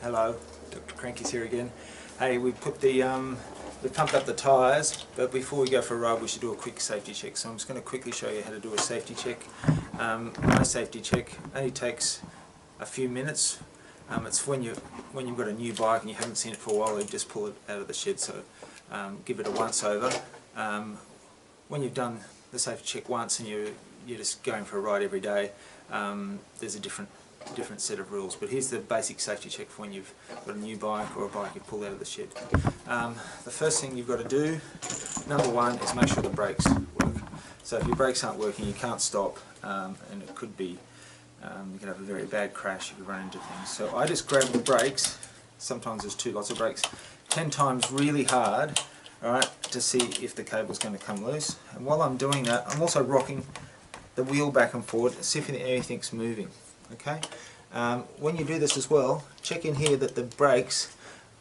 Hello, Dr. Cranky's here again. Hey, we pumped up the tyres, but before we go for a ride we should do a quick safety check. So I'm just going to quickly show you how to do a safety check. My safety check only takes a few minutes. It's when you've got a new bike and you haven't seen it for a while, you just pull it out of the shed. So give it a once over. When you've done the safety check once and you're just going for a ride every day, there's a different set of rules, but here's the basic safety check for when you've got a new bike or a bike you've pulled out of the shed. The first thing you've got to do, number one, is make sure the brakes work. So if your brakes aren't working, you can't stop, and it could be, you could have a very bad crash if you run into things. So I just grab the brakes, sometimes there's two lots of brakes, 10 times really hard, alright, to see if the cable's going to come loose. And while I'm doing that, I'm also rocking the wheel back and forward to see if anything's moving. Okay. When you do this as well, check in here that the brakes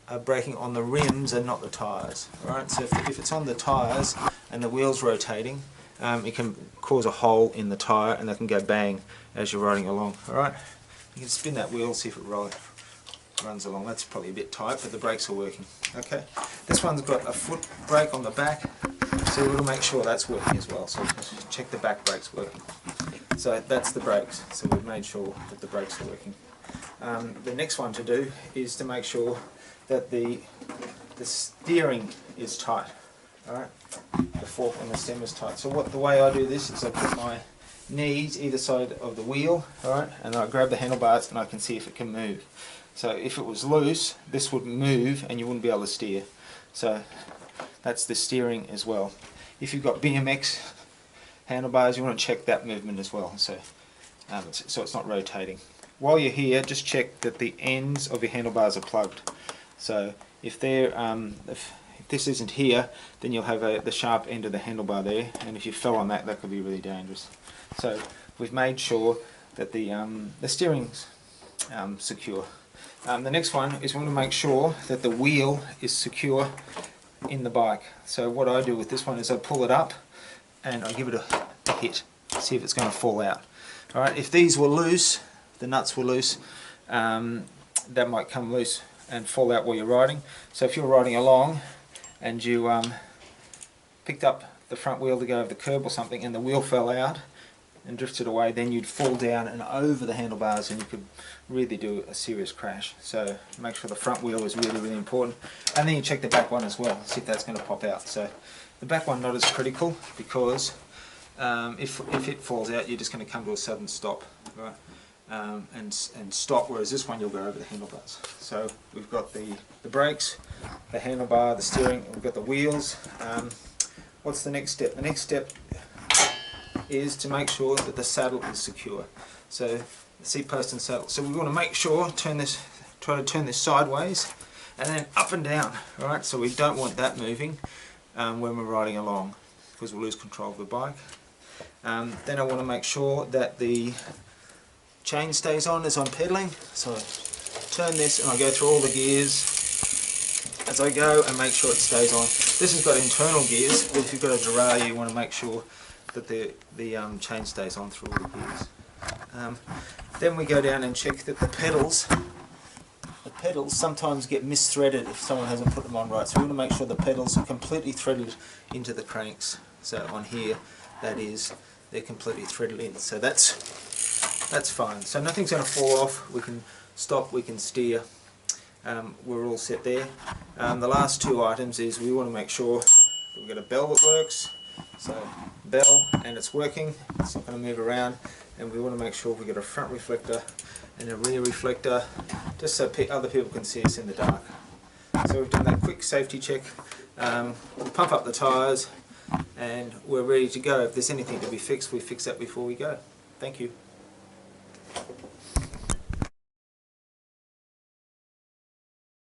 are braking on the rims and not the tyres. Alright, so if it's on the tyres and the wheel's rotating, it can cause a hole in the tyre and they can go bang as you're riding along. Alright, you can spin that wheel, see if it runs along. That's probably a bit tight, but the brakes are working. Okay, this one's got a foot brake on the back, so we'll make sure that's working as well. So check the back brakes working. So that's the brakes, so we've made sure that the brakes are working. The next one to do is to make sure that the steering is tight. Alright, the fork and the stem is tight. So the way I do this is I put my knees either side of the wheel, alright, and I grab the handlebars and I can see if it can move. So if it was loose, this would move and you wouldn't be able to steer. So that's the steering as well. If you've got BMX handlebars, you want to check that movement as well, so it's not rotating. While you're here, just check that the ends of your handlebars are plugged. So if this isn't here, then you'll have the sharp end of the handlebar there, and if you fell on that, that could be really dangerous. So we've made sure that the steering's secure. The next one is we want to make sure that the wheel is secure in the bike. So what I do with this one is I pull it up and I give it a hit, see if it's going to fall out. Alright, if these were loose, the nuts were loose, that might come loose and fall out while you're riding. So if you're riding along and you picked up the front wheel to go over the curb or something and the wheel fell out and drifted away, then you'd fall down and over the handlebars and you could really do a serious crash. So make sure the front wheel is really, really important. And then you check the back one as well, see if that's going to pop out. So the back one not as critical because if it falls out, you're just going to come to a sudden stop, right? And stop, whereas this one you'll go over the handlebars. So we've got the brakes, the handlebar, the steering, and we've got the wheels. What's the next step? The next step is to make sure that the saddle is secure. So the seat post and saddle. So we want to make sure, try to turn this sideways and then up and down. Alright, so we don't want that moving when we're riding along because we'll lose control of the bike. Then I want to make sure that the chain stays on as I'm pedaling. So I turn this and I go through all the gears as I go and make sure it stays on. This has got internal gears, but if you've got a derailleur you want to make sure that the chain stays on through all the gears. Then we go down and check that the pedals sometimes get misthreaded if someone hasn't put them on right. So we want to make sure the pedals are completely threaded into the cranks. So on here, that is, they're completely threaded in. So that's fine. So nothing's going to fall off. We can stop, we can steer. We're all set there. The last two items is we want to make sure that we've got a bell that works. So bell, and it's working, it's not going to move around, and we want to make sure we've got a front reflector and a rear reflector just so other people can see us in the dark. So we've done that quick safety check, we'll pump up the tyres and we're ready to go. If there's anything to be fixed, we fix that before we go. Thank you.